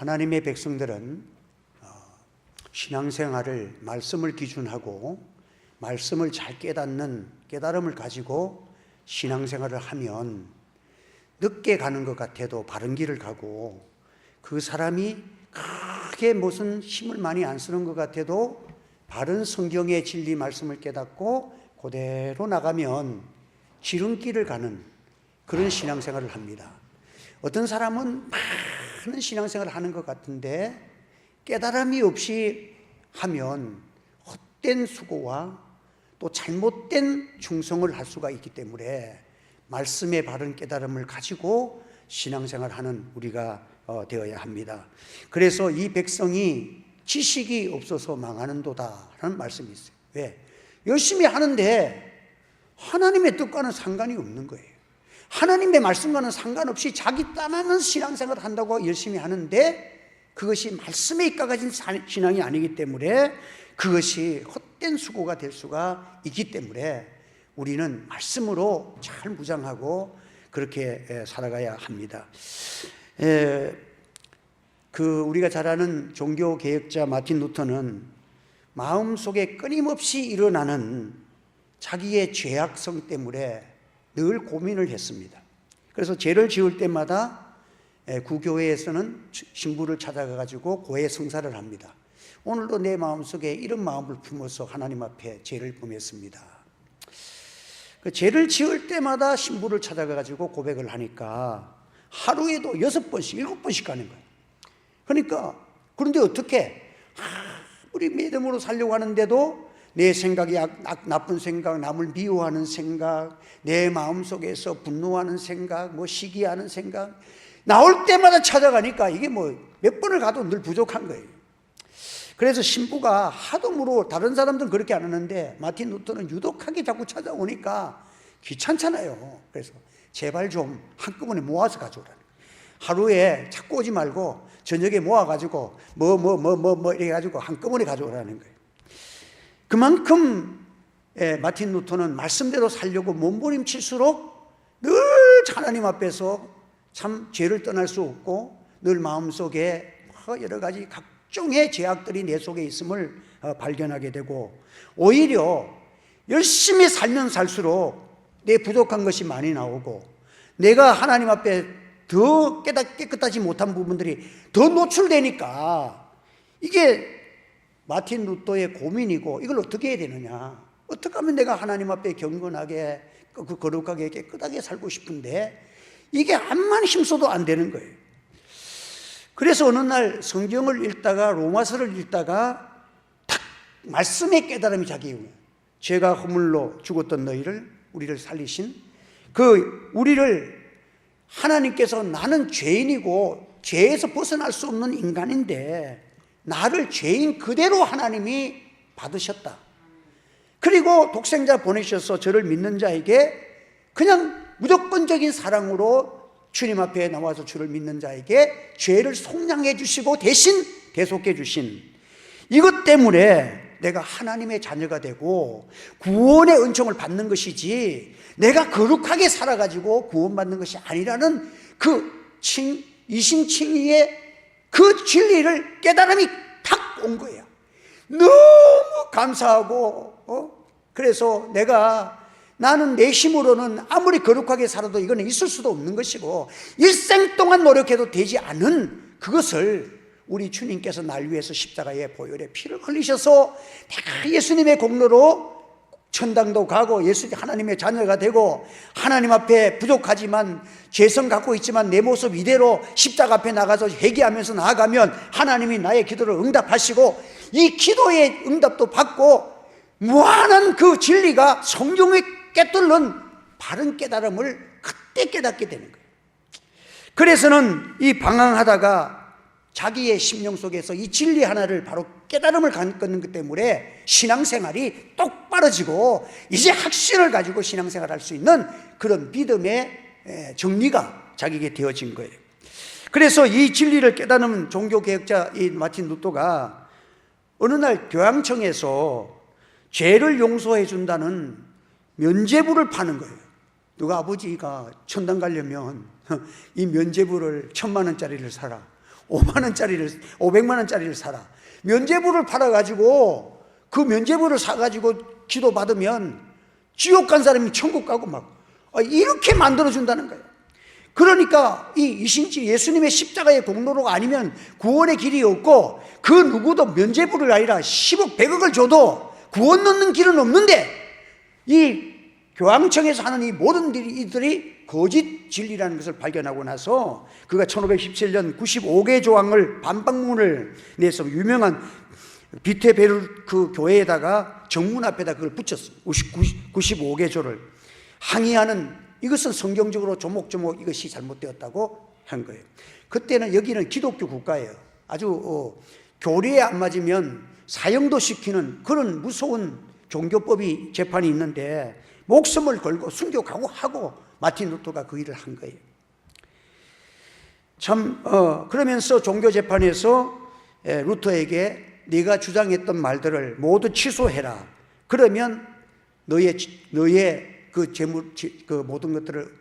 하나님의 백성들은 신앙생활을 말씀을 기준하고 말씀을 잘 깨닫는 깨달음을 가지고 신앙생활을 하면 늦게 가는 것 같아도 바른 길을 가고, 그 사람이 크게 무슨 힘을 많이 안 쓰는 것 같아도 바른 성경의 진리 말씀을 깨닫고 그대로 나가면 지름길을 가는 그런 신앙생활을 합니다. 어떤 사람은 많은 신앙생활을 하는 것 같은데 깨달음이 없이 하면 헛된 수고와 또 잘못된 충성을 할 수가 있기 때문에 말씀의 바른 깨달음을 가지고 신앙생활을 하는 우리가 되어야 합니다. 그래서 이 백성이 지식이 없어서 망하는도다라는 말씀이 있어요. 왜? 열심히 하는데 하나님의 뜻과는 상관이 없는 거예요. 하나님의 말씀과는 상관없이 자기 땀나는 신앙생활을 한다고 열심히 하는데 그것이 말씀에 입각하신 신앙이 아니기 때문에 그것이 헛된 수고가 될 수가 있기 때문에 우리는 말씀으로 잘 무장하고 그렇게 살아가야 합니다. 우리가 잘 아는 종교개혁자 마틴 루터는 마음속에 끊임없이 일어나는 자기의 죄악성 때문에 늘 고민을 했습니다. 그래서 죄를 지을 때마다 구교회에서는 신부를 찾아가가지고 고해 성사를 합니다. 오늘도 내 마음속에 이런 마음을 품어서 하나님 앞에 죄를 범했습니다. 그 죄를 지을 때마다 신부를 찾아가가지고 고백을 하니까 하루에도 6번씩 7번씩 가는 거예요. 그러니까 그런데 어떻게 우리 믿음으로 살려고 하는데도 내 생각이 나쁜 생각, 남을 미워하는 생각, 내 마음속에서 분노하는 생각, 시기하는 생각 나올 때마다 찾아가니까 이게 몇 번을 가도 늘 부족한 거예요. 그래서 신부가 하도 물어, 다른 사람들은 그렇게 안 하는데 마틴 루터는 유독하게 자꾸 찾아오니까 귀찮잖아요. 그래서 제발 좀 한꺼번에 모아서 가져오라는 거예요. 하루에 자꾸 오지 말고 저녁에 모아가지고 이렇게 가지고 한꺼번에 가져오라는 거예요. 그만큼 마틴 루터는 말씀대로 살려고 몸부림칠수록 늘 하나님 앞에서 참 죄를 떠날 수 없고 늘 마음속에 여러 가지 각종의 죄악들이 내 속에 있음을 발견하게 되고, 오히려 열심히 살면 살수록 내 부족한 것이 많이 나오고 내가 하나님 앞에 더 깨끗하지 못한 부분들이 더 노출되니까 이게 마틴 루터의 고민이고, 이걸 어떻게 해야 되느냐, 어떻게 하면 내가 하나님 앞에 경건하게 거룩하게 깨끗하게 살고 싶은데 이게 암만 힘써도 안 되는 거예요. 그래서 어느 날 성경을 읽다가 로마서를 읽다가 탁 말씀의 깨달음이 자기에게 오는 거예요. 죄가 허물로 죽었던 우리를 살리신 우리를 하나님께서 나는 죄인이고 죄에서 벗어날 수 없는 인간인데 나를 죄인 그대로 하나님이 받으셨다. 그리고 독생자 보내셔서 저를 믿는 자에게 그냥 무조건적인 사랑으로 주님 앞에 나와서 주를 믿는 자에게 죄를 속량해 주시고 대신 대속해 주신 이것 때문에 내가 하나님의 자녀가 되고 구원의 은총을 받는 것이지 내가 거룩하게 살아가지고 구원받는 것이 아니라는 이신칭의의 그 진리를 깨달음이 탁 온 거예요. 너무 감사하고 그래서 나는 내 힘으로는 아무리 거룩하게 살아도 이거는 있을 수도 없는 것이고 일생 동안 노력해도 되지 않은 그것을 우리 주님께서 날 위해서 십자가의 보혈의 피를 흘리셔서 다 예수님의 공로로 천당도 가고 하나님의 자녀가 되고 하나님 앞에 부족하지만 죄성 갖고 있지만 내 모습 이대로 십자가 앞에 나가서 회개하면서 나아가면 하나님이 나의 기도를 응답하시고 이 기도의 응답도 받고 무한한 그 진리가 성경에 깨뚫는 바른 깨달음을 그때 깨닫게 되는 거예요. 그래서는 이 방황하다가 자기의 심령 속에서 이 진리 하나를 바로 깨달음을 갖는 것 때문에 신앙생활이 똑바러지고 이제 확신을 가지고 신앙생활을 할 수 있는 그런 믿음의 정리가 자기에게 되어진 거예요. 그래서 이 진리를 깨닫는 종교개혁자 이 마틴 루터가 어느 날 교황청에서 죄를 용서해 준다는 면죄부를 파는 거예요. 누가 아버지가 천당 가려면 이 면죄부를 1,000만 원짜리를 사라. 500만 원짜리를 사라. 면죄부를 팔아가지고 그 면죄부를 사가지고 기도 받으면 지옥 간 사람이 천국 가고 막 이렇게 만들어준다는 거예요. 그러니까 이 이신치 예수님의 십자가의 공로가 아니면 구원의 길이 없고 그 누구도 면죄부를 아니라 10억 100억을 줘도 구원 얻는 길은 없는데 이 교황청에서 하는 이 모든 이들이 거짓 진리라는 것을 발견하고 나서 그가 1517년 95개 조항을 반박문을 내서 유명한 비테베르 그 교회에다가 정문 앞에다 그걸 붙였어요. 95개 조를 항의하는, 이것은 성경적으로 조목조목 이것이 잘못되었다고 한 거예요. 그때는 여기는 기독교 국가예요. 아주 교리에 안 맞으면 사형도 시키는 그런 무서운 종교법이 재판이 있는데 목숨을 걸고 순교 각오하고 마틴 루터가 그 일을 한 거예요. 참 그러면서 종교 재판에서 루터에게 네가 주장했던 말들을 모두 취소해라. 그러면 너의 그 재물 그 모든 것들을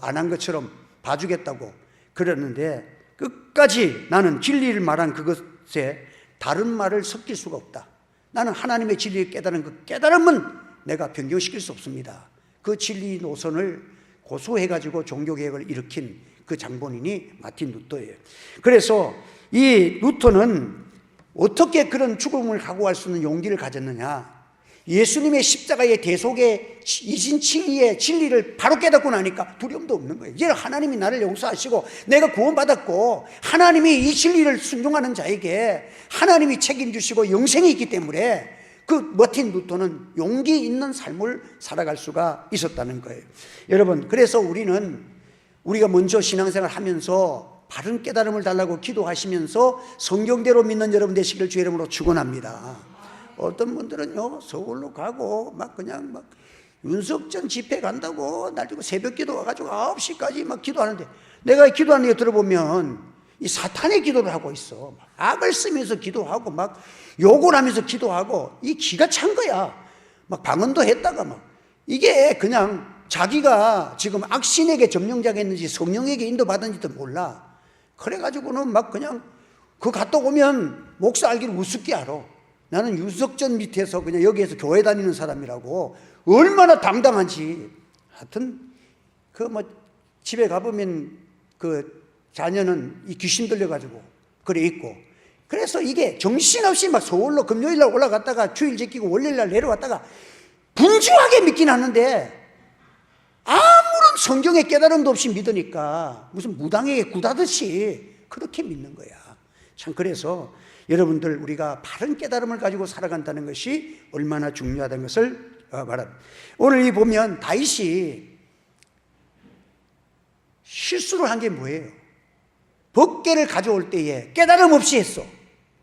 안 한 것처럼 봐주겠다고 그랬는데 끝까지 나는 진리를 말한 그것에 다른 말을 섞일 수가 없다. 나는 하나님의 진리를 깨달은 그 깨달음은 내가 변경시킬 수 없습니다. 그 진리 노선을 고수해가지고 종교개혁을 일으킨 그 장본인이 마틴 루터예요. 그래서 이 루터는 어떻게 그런 죽음을 각오할 수 있는 용기를 가졌느냐. 예수님의 십자가의 대속의 이신칭의의 진리를 바로 깨닫고 나니까 두려움도 없는 거예요. 이제 하나님이 나를 용서하시고 내가 구원받았고 하나님이 이 진리를 순종하는 자에게 하나님이 책임주시고 영생이 있기 때문에 그 마틴 루터는 용기 있는 삶을 살아갈 수가 있었다는 거예요. 여러분, 그래서 우리가 먼저 신앙생활 하면서 바른 깨달음을 달라고 기도하시면서 성경대로 믿는 여러분 되시길 주의 이름으로 축원합니다. 어떤 분들은요 서울로 가고 막 그냥 막 윤석전 집회 간다고 날리고 새벽 기도 와가지고 9시까지 막 기도하는데 내가 기도하는 게 들어보면 이 사탄의 기도를 하고 있어. 악을 쓰면서 기도하고 막 욕을 하면서 기도하고 이 기가 찬 거야. 막 방언도 했다가 막 이게 그냥 자기가 지금 악신에게 점령자가 있는지 성령에게 인도받은지도 몰라. 그래가지고는 막 그냥 그 갔다 오면 목사 알기를 우습게 알아. 나는 유석전 밑에서 그냥 여기에서 교회 다니는 사람이라고 얼마나 당당한지. 하여튼 그 뭐 집에 가보면 그 자녀는 이 귀신 들려가지고 그래 있고, 그래서 이게 정신없이 막 서울로 금요일날 올라갔다가 주일 지키고 월요일날 내려왔다가 분주하게 믿긴 하는데 아무런 성경의 깨달음도 없이 믿으니까 무슨 무당에게 굿하듯이 그렇게 믿는 거야. 참, 그래서 여러분들 우리가 바른 깨달음을 가지고 살아간다는 것이 얼마나 중요하다는 것을 말합니다. 오늘 이 보면 다윗이 실수를 한 게 뭐예요? 법궤를 가져올 때에 깨달음 없이 했어.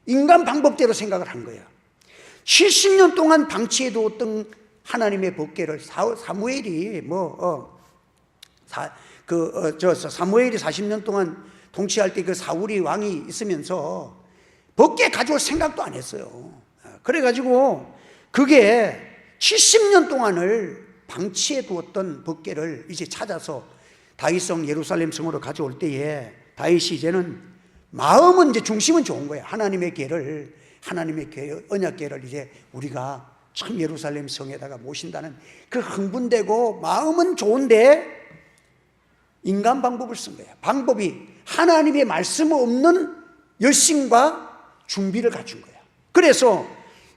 인간 방법대로 생각을 한 거야. 70년 동안 방치해 두었던 하나님의 법궤를 사무엘이 사무엘이 40년 동안 통치할 때 그 사울이 왕이 있으면서 법궤 가져올 생각도 안 했어요. 그래가지고 그게 70년 동안을 방치해 두었던 법궤를 이제 찾아서 다윗성 예루살렘 성으로 가져올 때에 다윗이 이제는 마음은 이제 중심은 좋은 거야. 하나님의 궤를, 하나님의 궤, 언약궤를 이제 우리가 참 예루살렘 성에다가 모신다는 그 흥분되고 마음은 좋은데 인간 방법을 쓴 거야. 방법이 하나님의 말씀 없는 열심과 준비를 갖춘 거야. 그래서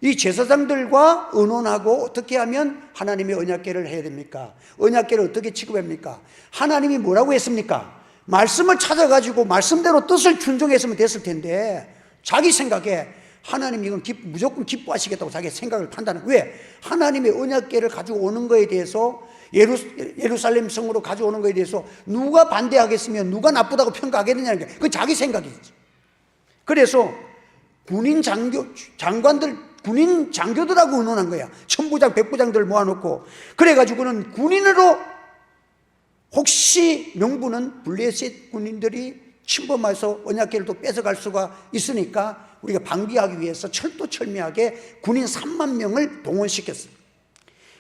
이 제사장들과 의논하고 어떻게 하면 하나님의 언약궤를 해야 됩니까? 언약궤를 어떻게 취급합니까? 하나님이 뭐라고 했습니까? 말씀을 찾아가지고 말씀대로 뜻을 순종했으면 됐을 텐데 자기 생각에 하나님 이건 무조건 기뻐하시겠다고 자기 생각을 판단해. 왜? 하나님의 언약궤를 가지고 오는 거에 대해서 예루살렘 성으로 가져오는 거에 대해서 누가 반대하겠으면 누가 나쁘다고 평가하겠느냐는 게 그건 자기 생각이지. 그래서 군인 장교들하고 의논한 거야. 천부장, 백부장들 모아놓고 그래가지고는 군인으로 혹시 명분은 블레셋 군인들이 침범해서 언약궤를 또 뺏어갈 수가 있으니까 우리가 방비하기 위해서 철두철미하게 군인 3만 명을 동원시켰어요.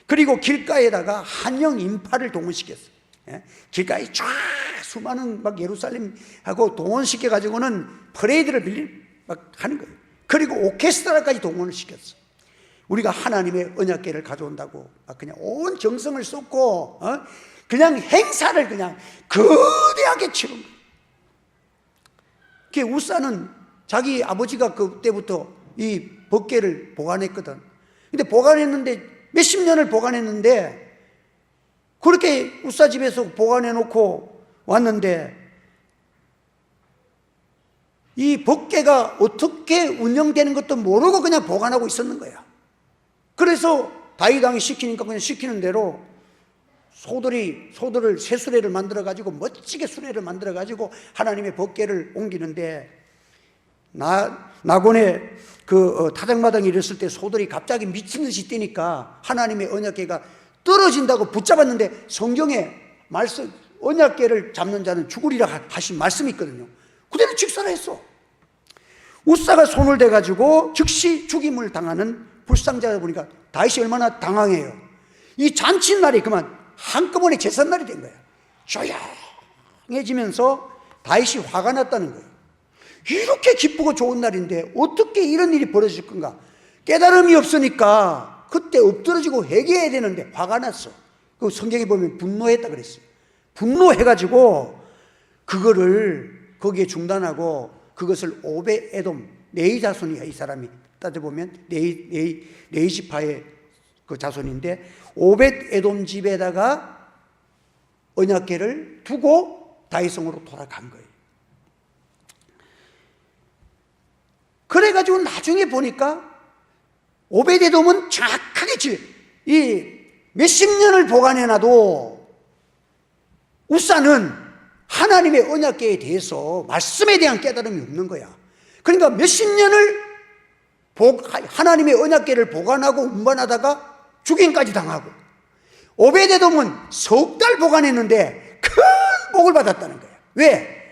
그리고 길가에다가 한영 인파를 동원시켰어요. 길가에 쫙 수많은 막 예루살렘하고 동원시켜 가지고는 퍼레이드를 막 하는 거예요. 그리고 오케스트라까지 동원을 시켰어. 우리가 하나님의 언약궤를 가져온다고 막 그냥 온 정성을 쏟고 그냥 행사를 그냥 거대하게 치른 거예요. 그 우사는 자기 아버지가 그때부터 이 법궤를 보관했거든. 근데 보관했는데 몇십 년을 보관했는데 그렇게 우사 집에서 보관해 놓고 왔는데 이 법궤가 어떻게 운영되는 것도 모르고 그냥 보관하고 있었는 거야. 그래서 다윗 왕이 시키니까 그냥 시키는 대로 소들을 새 수레를 만들어 가지고 멋지게 수레를 만들어 가지고 하나님의 법궤를 옮기는데 나곤에 그 타작마당에 이랬을 때 소들이 갑자기 미친 듯이 뛰니까 하나님의 언약궤가 떨어진다고 붙잡았는데 성경에 말씀 언약궤를 잡는 자는 죽으리라 하신 말씀이 있거든요. 그대로 직설했어. 우사가 손을 대 가지고 즉시 죽임을 당하는 불상자다 보니까 다윗이 얼마나 당황해요. 이 잔칫날이 그만 한꺼번에 제삿날이 된 거야. 조용해지면서 다윗이 화가 났다는 거예요. 이렇게 기쁘고 좋은 날인데 어떻게 이런 일이 벌어질 건가? 깨달음이 없으니까 그때 엎드러지고 회개해야 되는데 화가 났어. 그 성경에 보면 분노했다 그랬어요. 분노해가지고 그거를 거기에 중단하고 그것을 오벳에돔 네이 자손이야. 이 사람이 따져보면 네이 지파의 그 자손인데 오벳에돔 집에다가 언약궤를 두고 다윗성으로 돌아간 거예요. 그래가지고 나중에 보니까 오벳에돔은 정확하게 이 몇십 년을 보관해놔도 우사는 하나님의 언약궤에 대해서 말씀에 대한 깨달음이 없는 거야. 그러니까 몇십 년을 하나님의 언약궤를 보관하고 운반하다가 죽임까지 당하고 오벳에돔은 석 달 보관했는데 큰 복을 받았다는 거야. 왜?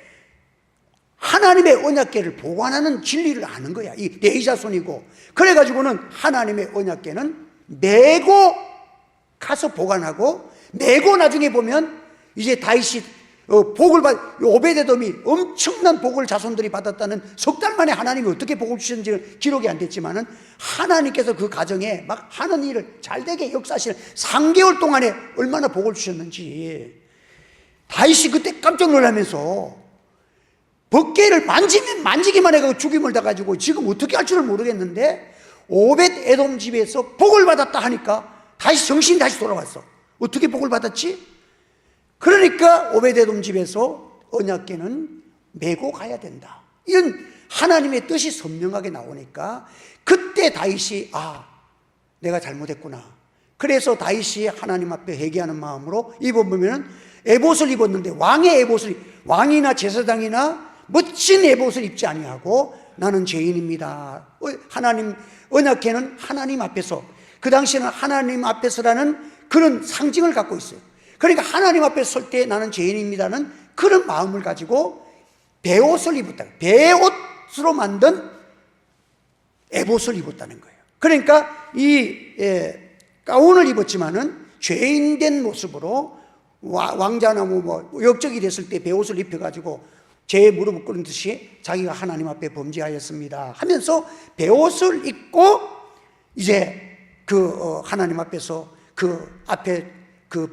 하나님의 언약궤를 보관하는 진리를 아는 거야. 이 네이 자손이고 그래가지고는 하나님의 언약궤는 메고 가서 보관하고 메고 나중에 보면 이제 다윗이 복을 오벳에돔이 엄청난 복을 자손들이 받았다는 석 달 만에 하나님이 어떻게 복을 주셨는지 기록이 안 됐지만은 하나님께서 그 가정에 막 하는 일을 잘되게 역사하시는 3개월 동안에 얼마나 복을 주셨는지 다윗이 그때 깜짝 놀라면서 법궤를 만지기만 해가지고 죽임을 당가지고 지금 어떻게 할 줄을 모르겠는데 오벳에돔 집에서 복을 받았다 하니까 다시 정신이 다시 돌아왔어. 어떻게 복을 받았지? 그러니까 오벳에돔 집에서 언약궤는 메고 가야 된다. 이런 하나님의 뜻이 선명하게 나오니까 그때 다윗이 내가 잘못했구나. 그래서 다윗이 하나님 앞에 회개하는 마음으로 입어보면 에봇을 입었는데 왕의 에봇을 왕이나 제사장이나 멋진 에봇을 입지 아니하고 나는 죄인입니다. 하나님 언약궤는 하나님 앞에서 그 당시에는 하나님 앞에서라는 그런 상징을 갖고 있어요. 그러니까 하나님 앞에 설 때 나는 죄인입니다는 그런 마음을 가지고 베옷을 입었다. 베옷으로 만든 에봇을 입었다는 거예요. 그러니까 이 가운을 입었지만은 죄인된 모습으로 왕자나 뭐 역적이 됐을 때 베옷을 입혀가지고 제 무릎을 꿇은 듯이 자기가 하나님 앞에 범죄하였습니다 하면서 베옷을 입고 이제 하나님 앞에서 그 앞에 그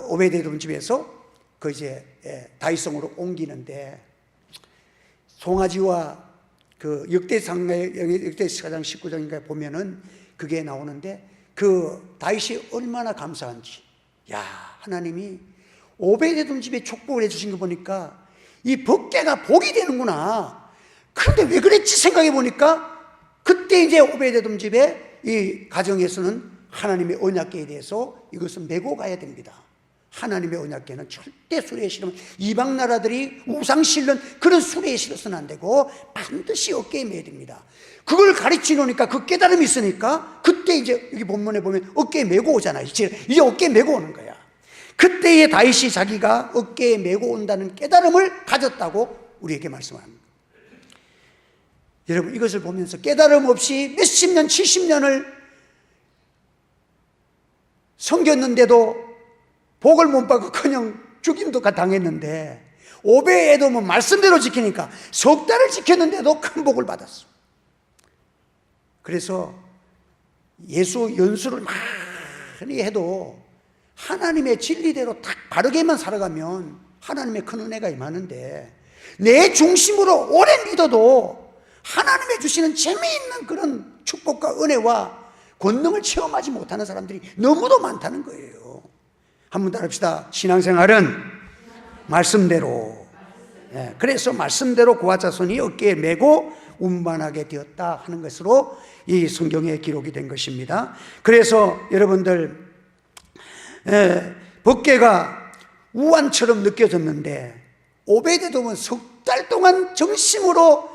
오벳에돔 집에서 이제 다윗성으로 옮기는데 송아지와 그 역대사장 19장인가 보면은 그게 나오는데 그 다윗이 얼마나 감사한지 하나님이 오벳에돔 집에 축복을 해주신 거 보니까 이 법궤가 복이 되는구나. 그런데 왜 그랬지 생각해 보니까 그때 이제 오벳에돔 집에 이 가정에서는 하나님의 언약궤에 대해서 이것은 메고 가야 됩니다. 하나님의 언약궤는 절대 수레에 실으면 이방 나라들이 우상 실는 그런 수레에 실어서는 안 되고 반드시 어깨에 매야 됩니다. 그걸 가르쳐 놓으니까 그 깨달음이 있으니까 그때 이제 여기 본문에 보면 어깨에 메고 오잖아요. 이제 어깨에 메고 오는 거야. 그때의 다윗이 자기가 어깨에 메고 온다는 깨달음을 가졌다고 우리에게 말씀합니다. 여러분 이것을 보면서 깨달음 없이 몇십 년 70년을 섬겼는데도 복을 못 받고 그냥 죽임도 당했는데 오베에돔은 말씀대로 지키니까 석 달을 지켰는데도 큰 복을 받았어. 그래서 예수 연수를 많이 해도 하나님의 진리대로 딱 바르게만 살아가면 하나님의 큰 은혜가 임하는데, 내 중심으로 오래 믿어도 하나님의 주시는 재미있는 그런 축복과 은혜와 권능을 체험하지 못하는 사람들이 너무도 많다는 거예요. 한번 따라합시다. 신앙생활은 말씀대로. 그래서 말씀대로 그와 자손이 어깨에 메고 운반하게 되었다 하는 것으로 이 성경에 기록이 된 것입니다. 그래서 여러분들, 법궤가 우환처럼 느껴졌는데 오베데돔은 석 달 동안 정심으로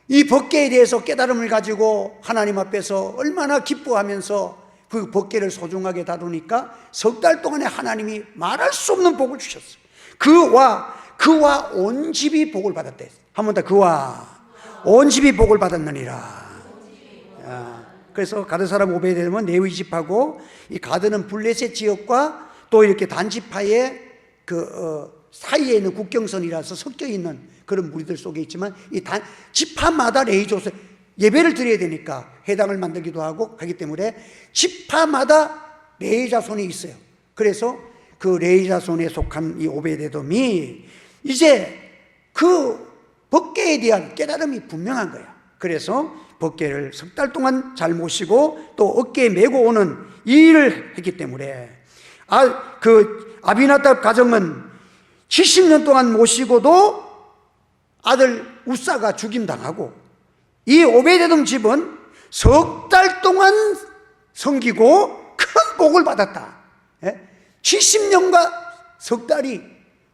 이 법궤에 대해서 깨달음을 가지고 하나님 앞에서 얼마나 기뻐하면서 그 법궤를 소중하게 다루니까 석 달 동안에 하나님이 말할 수 없는 복을 주셨어요. 그와 온 집이 복을 받았대. 한 번 더, 그와 온 집이 복을 받았느니라. 그래서 가드 사람 오베데돔은 레위 집하고, 이 가드는 블레셋 지역과 또 이렇게 단지파의 사이에 있는 국경선이라서 섞여 있는 그런 무리들 속에 있지만, 이 지파마다 레위 조서 예배를 드려야 되니까 회당을 만들기도 하고 하기 때문에 지파마다 레위 자손이 있어요. 그래서 그 레위 자손에 속한 이 오베데돔이 이제 그 법궤에 대한 깨달음이 분명한 거야. 그래서 법궤를 석 달 동안 잘 모시고 또 어깨에 메고 오는 이 일을 했기 때문에, 그 아비나답 가정은 70년 동안 모시고도 아들 우사가 죽임당하고, 이 오베데돔 집은 석 달 동안 섬기고 큰 복을 받았다. 70년과 석 달이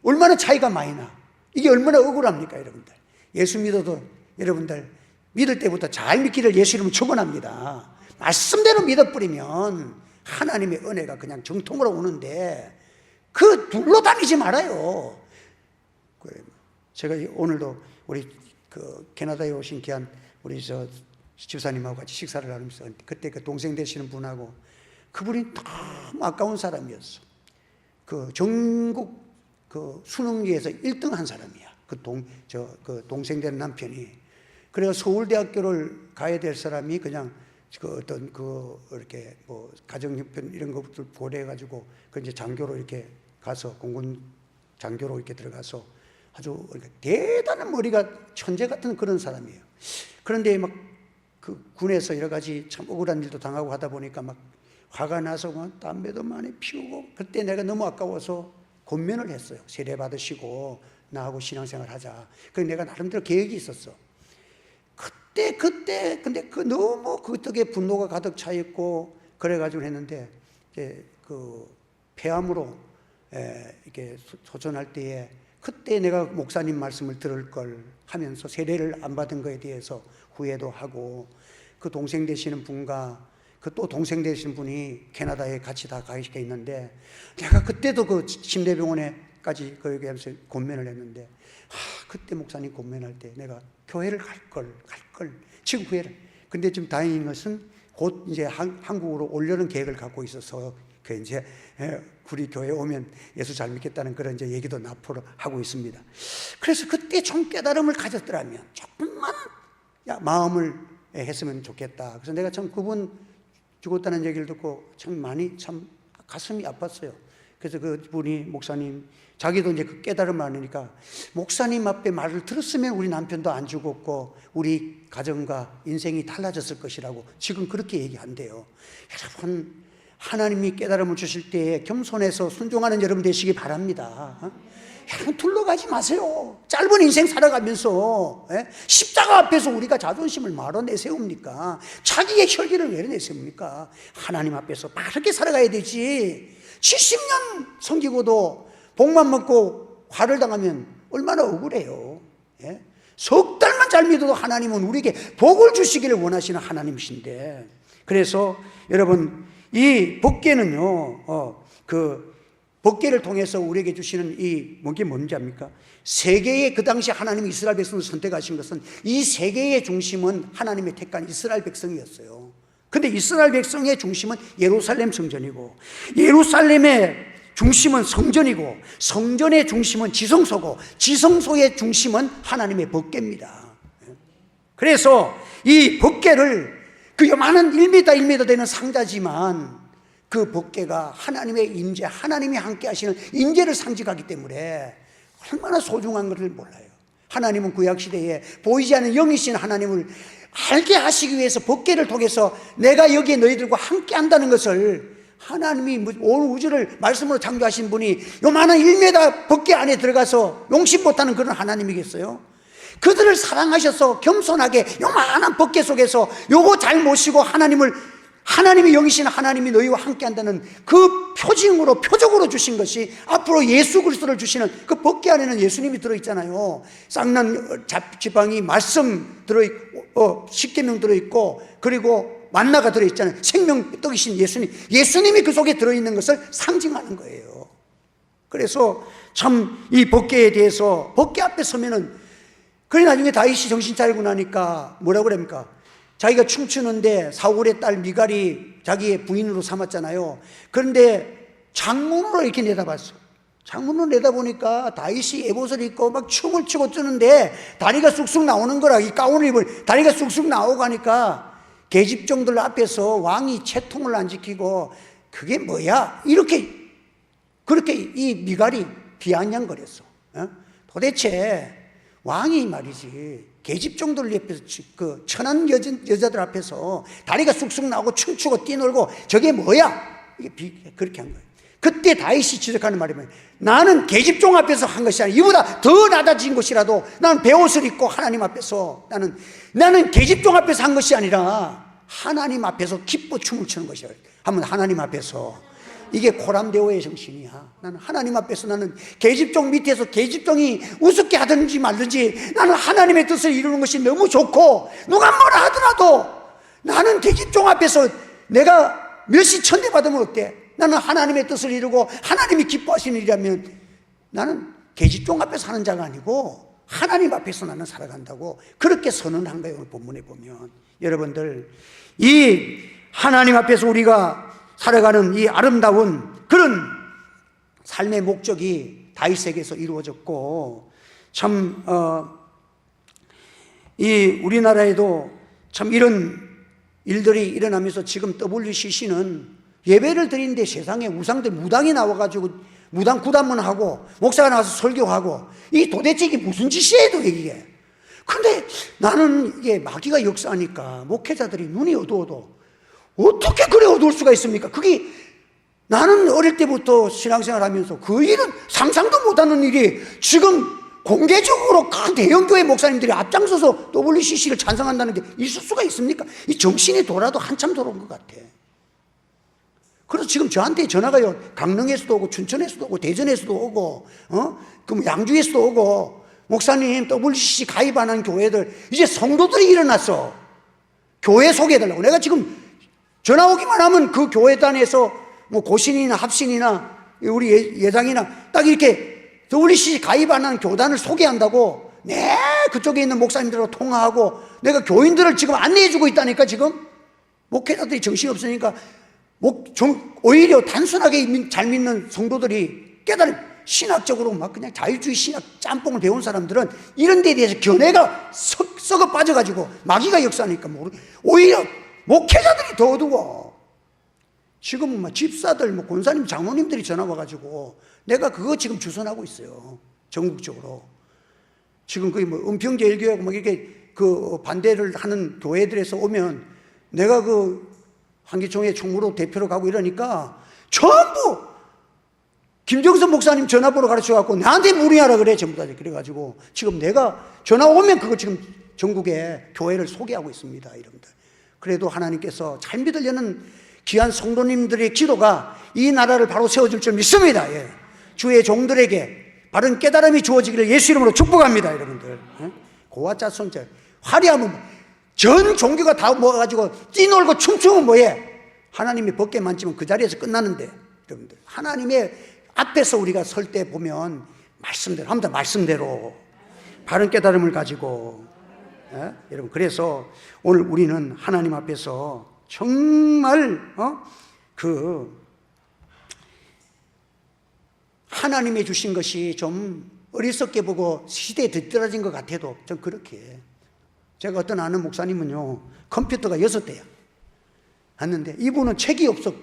얼마나 차이가 많이 나. 이게 얼마나 억울합니까, 여러분들. 예수 믿어도 여러분들 믿을 때부터 잘 믿기를 예수 이름으로 축원합니다. 말씀대로 믿어버리면 하나님의 은혜가 그냥 정통으로 오는데 둘로 다니지 말아요. 제가 오늘도 우리 캐나다에 오신 귀한 우리 집사님하고 같이 식사를 하면서 그때 그 동생 되시는 분하고, 그분이 너무 아까운 사람이었어. 전국 수능위에서 1등 한 사람이야. 동생 되는 남편이. 그래서 서울대학교를 가야 될 사람이 그냥 이렇게 가정형편 이런 것들 고려해가지고 이제 장교로 이렇게 가서 공군 장교로 이렇게 들어가서 아주 대단한 머리가 천재 같은 그런 사람이에요. 그런데 막 군에서 여러 가지 참 억울한 일도 당하고 하다 보니까 막 화가 나서 담배도 많이 피우고, 그때 내가 너무 아까워서 권면을 했어요. 세례 받으시고 나하고 신앙생활 하자. 그래서 내가 나름대로 계획이 있었어. 그때 근데 너무 그 떡에 분노가 가득 차 있고 그래가지고 했는데, 이제 폐암으로 이렇게 소천할 때에 그때 내가 목사님 말씀을 들을 걸 하면서 세례를 안 받은 거에 대해서 후회도 하고, 그 동생 되시는 분과 또 동생 되시는 분이 캐나다에 같이 다 가 있는데, 내가 그때도 그 침대병원에까지 거기 하면서 권면을 했는데, 그때 목사님 권면할 때 내가 교회를 갈 걸 지금 후회를. 근데 지금 다행인 것은 곧 이제 한국으로 오려는 계획을 갖고 있어서 이제 우리 교회에 오면 예수 잘 믿겠다는 그런 이제 얘기도 나포를 하고 있습니다. 그래서 그때 좀 깨달음을 가졌더라면 조금만 마음을 했으면 좋겠다. 그래서 내가 참 그분 죽었다는 얘기를 듣고 참 많이 가슴이 아팠어요. 그래서 그분이 목사님, 자기도 이제 그 깨달음을 하니까 목사님 앞에 말을 들었으면 우리 남편도 안 죽었고 우리 가정과 인생이 달라졌을 것이라고 지금 그렇게 얘기한대요. 여러분, 하나님이 깨달음을 주실 때에 겸손해서 순종하는 여러분 되시기 바랍니다. 여러분, 둘러가지 마세요. 짧은 인생 살아가면서 십자가 앞에서 우리가 자존심을 말어 내세웁니까? 자기의 혈기를 왜 내세웁니까? 하나님 앞에서 바르게 살아가야 되지. 70년 섬기고도 복만 먹고 화를 당하면 얼마나 억울해요. 석 달만 잘 믿어도 하나님은 우리에게 복을 주시기를 원하시는 하나님이신데, 그래서 여러분, 이 법궤는요, 그 법궤를 통해서 우리에게 주시는 이게 뭔지 압니까? 세계의, 그 당시 하나님이 이스라엘 백성을 선택하신 것은 이 세계의 중심은 하나님의 택한 이스라엘 백성이었어요. 근데 이스라엘 백성의 중심은 예루살렘 성전이고, 예루살렘의 중심은 성전이고, 성전의 중심은 지성소고, 지성소의 중심은 하나님의 법궤입니다. 그래서 이 법궤를 그 요만한 1m, 1m 되는 상자지만 그 법궤가 하나님의 임재, 하나님이 함께 하시는 임재를 상징하기 때문에 얼마나 소중한 것을 몰라요. 하나님은 구약시대에 보이지 않는 영이신 하나님을 알게 하시기 위해서 법궤를 통해서 내가 여기에 너희들과 함께 한다는 것을, 하나님이 온 우주를 말씀으로 창조하신 분이 요만한 1m 법궤 안에 들어가서 용심 못하는 그런 하나님이겠어요? 그들을 사랑하셔서 겸손하게 요만한 법궤 속에서 요거 잘 모시고 하나님이 영이신 하나님이 너희와 함께 한다는 그 표적으로 주신 것이 앞으로 예수 그리스도를 주시는 그 법궤 안에는 예수님이 들어있잖아요. 쌍난 지팡이 말씀 들어있고, 십계명 들어있고, 그리고 만나가 들어있잖아요. 생명 떡이신 예수님이 그 속에 들어있는 것을 상징하는 거예요. 그래서 참 이 법궤에 대해서, 법궤 앞에 서면은, 그래 나중에 다윗이 정신 차리고 나니까 뭐라고 그럽니까? 자기가 춤추는데 사울의 딸 미갈이 자기의 부인으로 삼았잖아요. 그런데 창문으로 이렇게 내다봤어. 창문으로 내다보니까 다윗이 에봇을 입고 막 춤을 추고 뜨는데 다리가 쑥쑥 나오는 거라. 이 가운을 입을 다리가 쑥쑥 나오고 하니까 계집종들 앞에서 왕이 채통을 안 지키고 그게 뭐야? 그렇게 이 미갈이 비아냥거렸어. 도대체 왕이 말이지 계집종들 옆에서, 그 천한 여자들 앞에서 다리가 쑥쑥 나오고 춤추고 뛰놀고 저게 뭐야? 그렇게 한 거예요. 그때 다윗이 지적하는 말이 뭐예요? 나는 계집종 앞에서 한 것이 아니라 이보다 더 낮아진 것이라도 나는 베옷을 입고 하나님 앞에서 나는 계집종 앞에서 한 것이 아니라 하나님 앞에서 기뻐 춤을 추는 것이라. 한번 하나님 앞에서, 이게 코람데오의 정신이야. 나는 하나님 앞에서, 나는 계집종 밑에서 계집종이 우습게 하든지 말든지 나는 하나님의 뜻을 이루는 것이 너무 좋고, 누가 뭐라 하더라도 나는 계집종 앞에서 내가 몇시 천대 받으면 어때? 나는 하나님의 뜻을 이루고 하나님이 기뻐하시는 일이라면 나는 계집종 앞에서 하는 자가 아니고 하나님 앞에서 나는 살아간다고 그렇게 선언한 거예요. 오늘 본문에 보면. 여러분들, 이 하나님 앞에서 우리가 살아가는 이 아름다운 그런 삶의 목적이 다윗에게서 이루어졌고, 참 이 우리나라에도 참 이런 일들이 일어나면서 지금 WCC는 예배를 드리는데 세상에 우상들 무당이 나와가지고 무당 구단문하고 목사가 나와서 설교하고, 이 도대체 이게 무슨 짓이에요 이게? 근데 나는 이게 마귀가 역사하니까 목회자들이 눈이 어두워도 어떻게 그래 어두울 수가 있습니까? 그게 나는 어릴 때부터 신앙생활 하면서 그 일은 상상도 못하는 일이 지금 공개적으로 큰 대형교회 목사님들이 앞장서서 WCC를 찬성한다는 게 있을 수가 있습니까? 이 정신이 돌아도 한참 돌아온 것 같아. 그래서 지금 저한테 전화가요. 강릉에서도 오고 춘천에서도 오고 대전에서도 오고 그럼 양주에서도 오고, 목사님 WCC 가입 안 한 교회들 이제 성도들이 일어났어. 교회 소개해달라고. 내가 지금 전화 오기만 하면 그 교회단에서 뭐 고신이나 합신이나 우리 예장이나 딱 이렇게 WCC 가입 안 한 교단을 소개한다고 그쪽에 있는 목사님들하고 통화하고 내가 교인들을 지금 안내해주고 있다니까. 지금 목회자들이 정신이 없으니까 오히려 단순하게 잘 믿는 성도들이 깨달은 신학적으로 막 그냥 자유주의 신학 짬뽕을 배운 사람들은 이런 데에 대해서 견해가 썩어 빠져가지고 마귀가 역사하니까 오히려 목회자들이 더 어두워. 지금은 막 집사들, 권사님, 장로님들이 전화 와가지고 내가 그거 지금 주선하고 있어요. 전국적으로. 지금 거의 은평제일교회하고 막 이렇게 그 반대를 하는 교회들에서 오면 내가 그 한기총회 총무로 대표로 가고 이러니까 전부 김정선 목사님 전화번호 가르쳐갖고 나한테 문의하라 그래. 전부 다 그래가지고 지금 내가 전화 오면 그거 지금 전국에 교회를 소개하고 있습니다. 여러분들. 그래도 하나님께서 잘 믿으려는 귀한 성도님들의 기도가 이 나라를 바로 세워줄 줄 믿습니다. 예. 주의 종들에게 바른 깨달음이 주어지기를 예수 이름으로 축복합니다. 여러분들. 고아자손자 화려하면 전 종교가 다 모아가지고 뛰놀고 춤추면 뭐해? 하나님이 법궤 만지면 그 자리에서 끝나는데, 여러분들 하나님의 앞에서 우리가 설 때 보면 말씀대로 합니다. 말씀대로 바른 깨달음을 가지고. 여러분, 그래서 오늘 우리는 하나님 앞에서 정말 하나님이 주신 것이 좀 어리석게 보고 시대에 뒤떨어진 것 같아도 좀 그렇게 해. 제가 어떤 아는 목사님은요, 컴퓨터가 6대야 왔는데 이분은 책이 없어.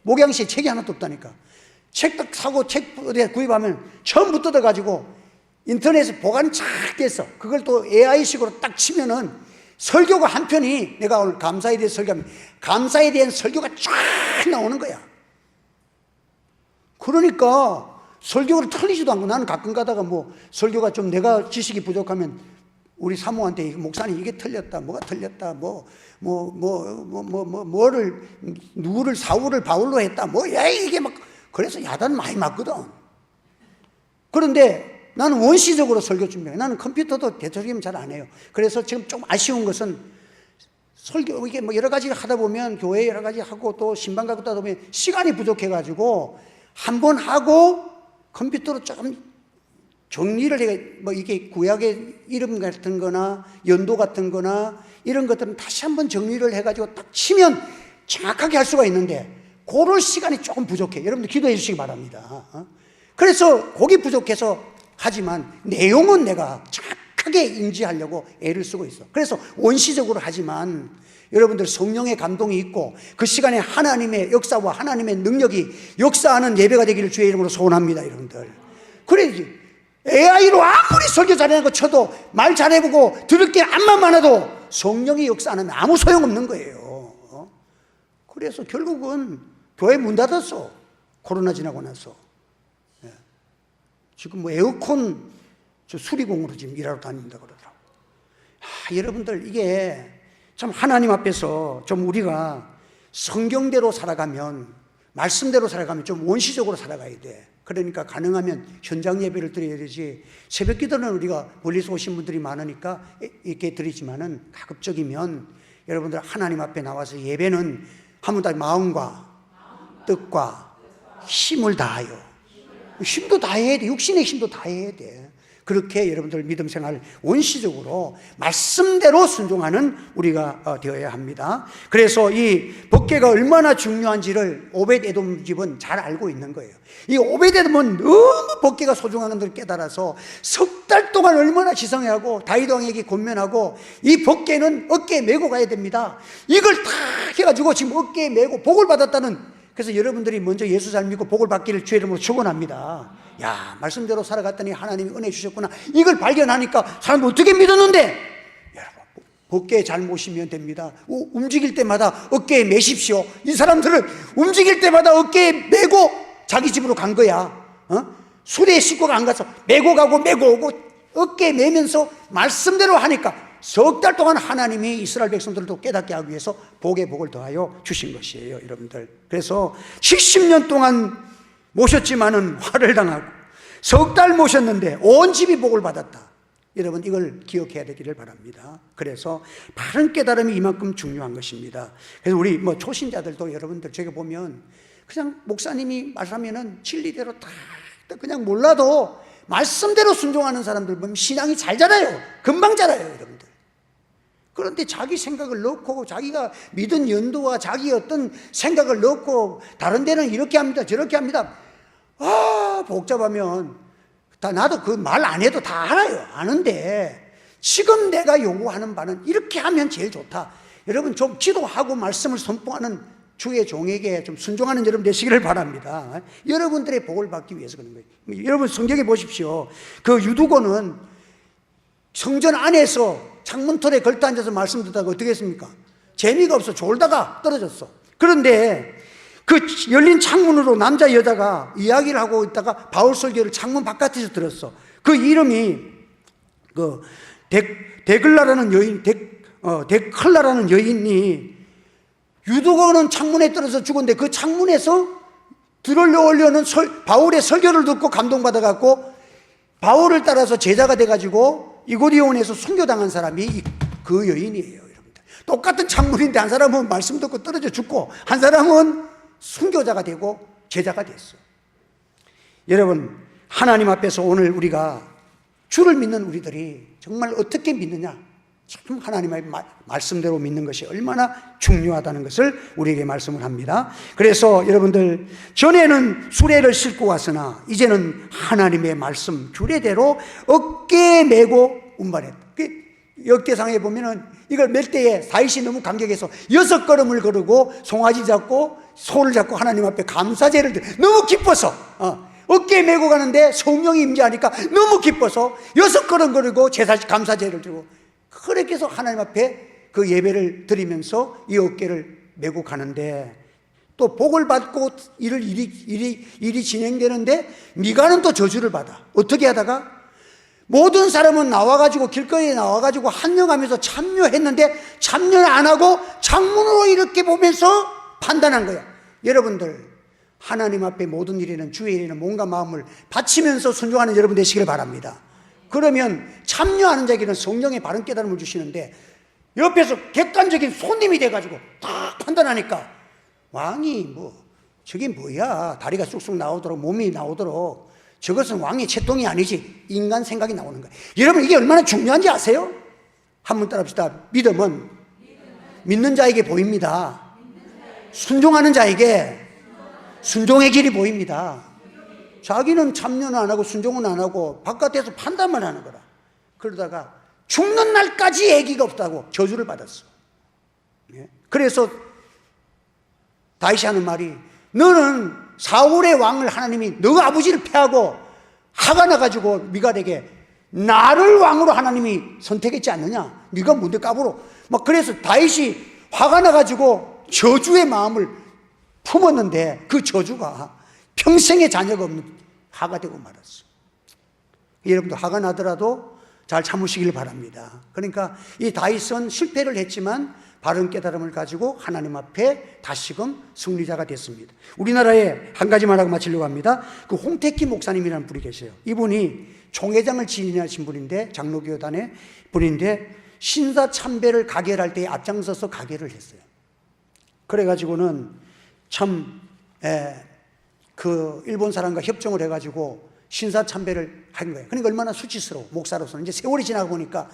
목양시에 책이 하나도 없다니까. 책 딱 사고 책 구입하면 처음부터 뜯어가지고 인터넷에 보관이 쫙 됐어. 그걸 또 AI식으로 딱 치면은 설교가 한 편이, 내가 오늘 감사에 대해 설교하면 감사에 대한 설교가 쫙 나오는 거야. 그러니까 설교를 틀리지도 않고, 나는 가끔 가다가 뭐 설교가 좀 내가 지식이 부족하면 우리 사모한테 목사님 이게 틀렸다, 뭐가 틀렸다, 뭐를 누구를 사울을 바울로 했다, 뭐야 이게 막, 그래서 야단 많이 맞거든. 그런데 나는 원시적으로 설교 준비해. 나는 컴퓨터도 대처리면 잘 안 해요. 그래서 지금 좀 아쉬운 것은 설교 이게 뭐 여러 가지 하다 보면 교회 여러 가지 하고 또 신방 가고 하다 보면 시간이 부족해가지고 한 번 하고 컴퓨터로 조금 정리를 해, 뭐 이게 구약의 이름 같은 거나 연도 같은 거나 이런 것들은 다시 한번 정리를 해가지고 딱 치면 정확하게 할 수가 있는데 그럴 시간이 조금 부족해. 여러분들 기도해 주시기 바랍니다. 그래서 거기 부족해서 하지만 내용은 내가 정확하게 인지하려고 애를 쓰고 있어. 그래서 원시적으로 하지만 여러분들 성령의 감동이 있고 그 시간에 하나님의 역사와 하나님의 능력이 역사하는 예배가 되기를 주의 이름으로 소원합니다. 여러분들 그래야지. AI로 아무리 설교 잘하는 거 쳐도 말 잘해보고 들을 게 암만 많아도 성령이 역사하면 아무 소용없는 거예요. 그래서 결국은 교회 문 닫았어. 코로나 지나고 나서. 지금 뭐 에어컨 수리공으로 지금 일하러 다닌다 그러더라고. 여러분들 이게 참 하나님 앞에서 좀 우리가 성경대로 살아가면, 말씀대로 살아가면 좀 원시적으로 살아가야 돼. 그러니까 가능하면 현장 예배를 드려야 되지. 새벽 기도는 우리가 멀리서 오신 분들이 많으니까 이렇게 드리지만은 가급적이면 여러분들 하나님 앞에 나와서 예배는 한 번 더 마음과 뜻과 힘을 다하여, 힘도 다해야 돼. 육신의 힘도 다해야 돼. 그렇게 여러분들 믿음 생활 원시적으로 말씀대로 순종하는 우리가 되어야 합니다. 그래서 이 법궤가 얼마나 중요한지를 오벳에돔 집은 잘 알고 있는 거예요. 이 오벳에돔은 너무 법궤가 소중한 것을 깨달아서 석 달 동안 얼마나 지성해하고 다윗 왕에게 권면하고 이 법궤는 어깨에 메고 가야 됩니다. 이걸 다 해가지고 지금 어깨에 메고 복을 받았다는, 그래서 여러분들이 먼저 예수 잘 믿고 복을 받기를 주의 이름으로 축원합니다. 야, 말씀대로 살아갔더니 하나님이 은혜 주셨구나. 이걸 발견하니까 사람 어떻게 믿었는데? 여러분, 법궤에 잘 모시면 됩니다. 움직일 때마다 어깨에 메십시오. 이 사람들은 움직일 때마다 어깨에 메고 자기 집으로 간 거야. 수레에 싣고 안 가서 메고 가고 메고 오고 어깨에 메면서 말씀대로 하니까 석 달 동안 하나님이 이스라엘 백성들도 깨닫게 하기 위해서 복에 복을 더하여 주신 것이에요, 여러분들. 그래서 70년 동안 모셨지만은 화를 당하고 석 달 모셨는데 온 집이 복을 받았다. 여러분 이걸 기억해야 되기를 바랍니다. 그래서 바른 깨달음이 이만큼 중요한 것입니다. 그래서 우리 뭐 초신자들도 여러분들 제가 보면 그냥 목사님이 말하면은 진리대로 다 그냥 몰라도 말씀대로 순종하는 사람들 보면 신앙이 잘 자라요. 금방 자라요, 여러분들. 그런데 자기 생각을 넣고 자기가 믿은 연도와 자기 어떤 생각을 넣고 다른 데는 이렇게 합니다, 저렇게 합니다. 복잡하면 나도 그 말 안 해도 다 알아요. 아는데 지금 내가 요구하는 바는 이렇게 하면 제일 좋다. 여러분 좀 기도하고 말씀을 선포하는 주의 종에게 좀 순종하는 여러분 되시기를 바랍니다. 여러분들의 복을 받기 위해서 그런 거예요. 여러분 성경에 보십시오. 그 유두고는 성전 안에서 창문털에 걸터 앉아서 말씀 듣다가 어떻게 했습니까? 재미가 없어 졸다가 떨어졌어. 그런데 그 열린 창문으로 남자 여자가 이야기를 하고 있다가 바울 설교를 창문 바깥에서 들었어. 그 이름이 그 데글라라는 여인, 데클라라는 여인이, 유두고는 창문에 떨어져 죽었는데 그 창문에서 들어오려는 바울의 설교를 듣고 감동받아갖고 바울을 따라서 제자가 돼가지고 이고디온에서 순교당한 사람이 그 여인이에요, 여러분들. 똑같은 창문인데 한 사람은 말씀 듣고 떨어져 죽고 한 사람은 순교자가 되고 제자가 됐어. 여러분 하나님 앞에서 오늘 우리가 주를 믿는 우리들이 정말 어떻게 믿느냐, 참 하나님의 말씀대로 믿는 것이 얼마나 중요하다는 것을 우리에게 말씀을 합니다. 그래서 여러분들, 전에는 수레를 싣고 왔으나 이제는 하나님의 말씀 규례대로 어깨에 메고 운반했다. 역대상에 보면은 이걸 맬 때에 다윗이 너무 감격해서 6걸음을 걸고 송아지 잡고 소를 잡고 하나님 앞에 감사제를 너무 기뻐서 어깨에 메고 가는데 성령이 임재하니까 너무 기뻐서 6걸음 걸고 감사제를 드리고, 그렇게 해서 하나님 앞에 그 예배를 드리면서 이 어깨를 메고 가는데, 또 복을 받고 일이 진행되는데 미가는 또 저주를 받아. 어떻게 하다가 모든 사람은 나와가지고 길거리에 나와가지고 환영하면서 참여했는데 참여를 안 하고 창문으로 이렇게 보면서 판단한 거야. 여러분들, 하나님 앞에 모든 일에는 주의 일에는 몸과 마음을 바치면서 순종하는 여러분 되시길 바랍니다. 그러면 참여하는 자에게는 성령의 바른 깨달음을 주시는데, 옆에서 객관적인 손님이 돼가지고 딱 판단하니까 왕이 저게 뭐야, 다리가 쑥쑥 나오도록 몸이 나오도록, 저것은 왕의 채통이 아니지, 인간 생각이 나오는 거예요. 여러분, 이게 얼마나 중요한지 아세요? 한번 따라합시다. 믿음은 믿는 자에게 보입니다. 순종하는 자에게 순종의 길이 보입니다. 자기는 참여는 안 하고 순종은 안 하고 바깥에서 판단만 하는 거라. 그러다가 죽는 날까지 애기가 없다고 저주를 받았어. 그래서 다윗이 하는 말이, 너는 사울의 왕을 하나님이 너 아버지를 패하고 화가 나가지고 미갈에게 나를 왕으로 하나님이 선택했지 않느냐, 네가 뭔데 까불어. 막 그래서 다윗이 화가 나가지고 저주의 마음을 품었는데 그 저주가 평생의 자녀가 없는 화가 되고 말았어. 여러분도 화가 나더라도 잘 참으시길 바랍니다. 그러니까 이 다윗은 실패를 했지만 바른 깨달음을 가지고 하나님 앞에 다시금 승리자가 됐습니다. 우리나라에 한 가지 말하고 마치려고 합니다. 그 홍택기 목사님이라는 분이 계세요. 이분이 총회장을 지내신 분인데, 장로교단의 분인데, 신사참배를 가결할 때 앞장서서 가결을 했어요. 그래가지고는 참 그 일본 사람과 협정을 해가지고 신사참배를 한 거예요. 그러니까 얼마나 수치스러워. 목사로서는 이제 세월이 지나고 보니까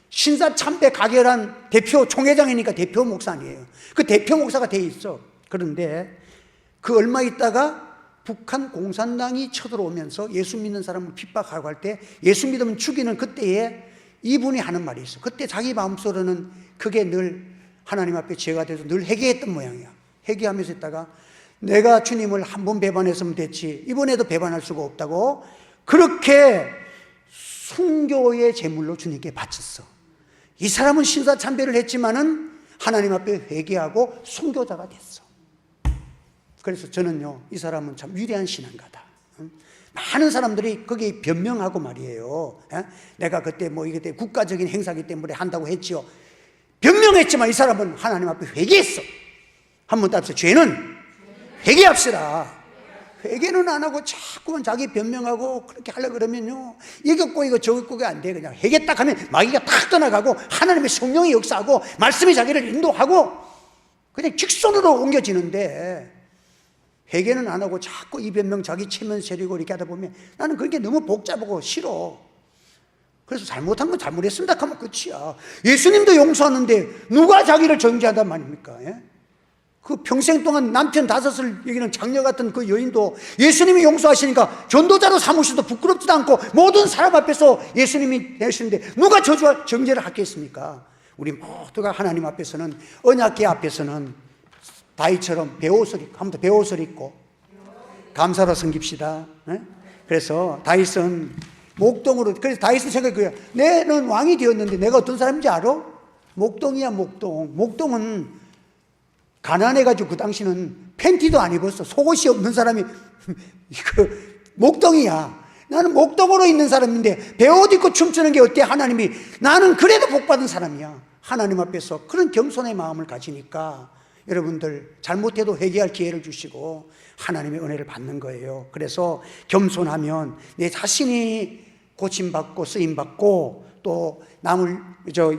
신사참배 가결한 대표 총회장이니까 대표 목사 아니에요. 그 대표 목사가 돼 있어. 그런데 그 얼마 있다가 북한 공산당이 쳐들어오면서 예수 믿는 사람을 핍박하고 할 때 예수 믿으면 죽이는 그때에 이분이 하는 말이 있어. 그때 자기 마음속으로는 그게 늘 하나님 앞에 죄가 돼서 늘 회개했던 모양이야. 회개하면서 있다가 내가 주님을 한 번 배반했으면 됐지, 이번에도 배반할 수가 없다고 그렇게 순교의 제물로 주님께 바쳤어. 이 사람은 신사참배를 했지만은 하나님 앞에 회개하고 순교자가 됐어. 그래서 저는요, 이 사람은 참 위대한 신앙가다. 많은 사람들이 거기에 변명하고 말이에요. 내가 그때 이게 국가적인 행사기 때문에 한다고 했지요. 변명했지만 이 사람은 하나님 앞에 회개했어. 한번 따라서 죄는 회개합시다. 회개는 안 하고 자꾸만 자기 변명하고 그렇게 하려고 그러면요, 이겼고 이거 저겼고가 안 돼. 그냥 회개 딱 하면 마귀가 딱 떠나가고 하나님의 성령이 역사하고 말씀이 자기를 인도하고 그냥 직선으로 옮겨지는데, 회개는 안 하고 자꾸 이 변명 자기 체면 세리고 이렇게 하다 보면 나는 그게 너무 복잡하고 싫어. 그래서 잘못한 건 잘못했습니다 하면 끝이야. 예수님도 용서하는데 누가 자기를 정죄한단 말입니까? 그 평생 동안 남편 5을 여기는 장녀 같은 그 여인도 예수님이 용서하시니까 전도자로 삼으셔도 부끄럽지도 않고 모든 사람 앞에서 예수님이 되시는데 누가 정죄를 하겠습니까? 우리 모두가 하나님 앞에서는, 언약궤 앞에서는 다윗처럼 배옷을 입고, 한번 더 배옷을 입고 감사로 섬깁시다. 그래서 다윗은 목동으로, 그래서 다윗은 생각해, 거야. 내는 왕이 되었는데 내가 어떤 사람인지 알아? 목동이야, 목동. 목동은 가난해가지고 그 당시는 팬티도 안 입었어. 속옷이 없는 사람이 목동이야. 나는 목동으로 있는 사람인데 배옷 입고 춤추는 게 어때? 하나님이, 나는 그래도 복받은 사람이야. 하나님 앞에서 그런 겸손의 마음을 가지니까 여러분들 잘못해도 회개할 기회를 주시고 하나님의 은혜를 받는 거예요. 그래서 겸손하면 내 자신이 고침받고 쓰임받고 또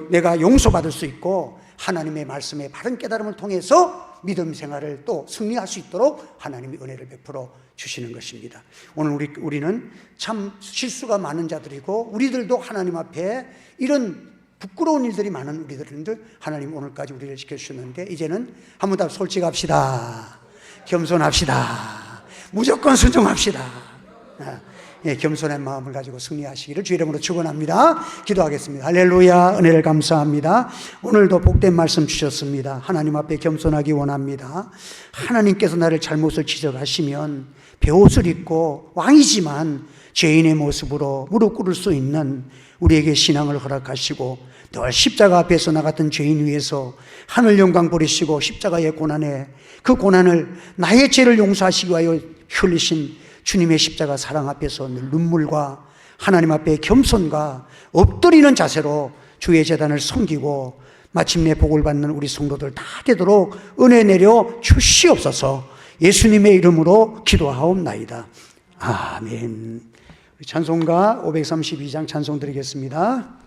내가 용서받을 수 있고 하나님의 말씀에 바른 깨달음을 통해서 믿음 생활을 또 승리할 수 있도록 하나님이 은혜를 베풀어 주시는 것입니다. 오늘 우리는 참 실수가 많은 자들이고 우리들도 하나님 앞에 이런 부끄러운 일들이 많은 우리들인데 하나님 오늘까지 우리를 지켜주셨는데 이제는 한 번 더 솔직합시다. 겸손합시다. 무조건 순종합시다. 예, 겸손한 마음을 가지고 승리하시기를 주 이름으로 축원합니다. 기도하겠습니다. 할렐루야. 은혜를 감사합니다. 오늘도 복된 말씀 주셨습니다. 하나님 앞에 겸손하기 원합니다. 하나님께서 나를 잘못을 지적하시면 베옷을 입고 왕이지만 죄인의 모습으로 무릎 꿇을 수 있는 우리에게 신앙을 허락하시고 늘 십자가 앞에서 나 같은 죄인 위해서 하늘 영광 버리시고 십자가의 고난에 그 고난을 나의 죄를 용서하시기 위하여 흘리신 주님의 십자가 사랑 앞에서 늘 눈물과 하나님 앞에 겸손과 엎드리는 자세로 주의 제단을 섬기고 마침내 복을 받는 우리 성도들 다 되도록 은혜 내려 주시옵소서. 예수님의 이름으로 기도하옵나이다. 아멘. 찬송가 532장 찬송 드리겠습니다.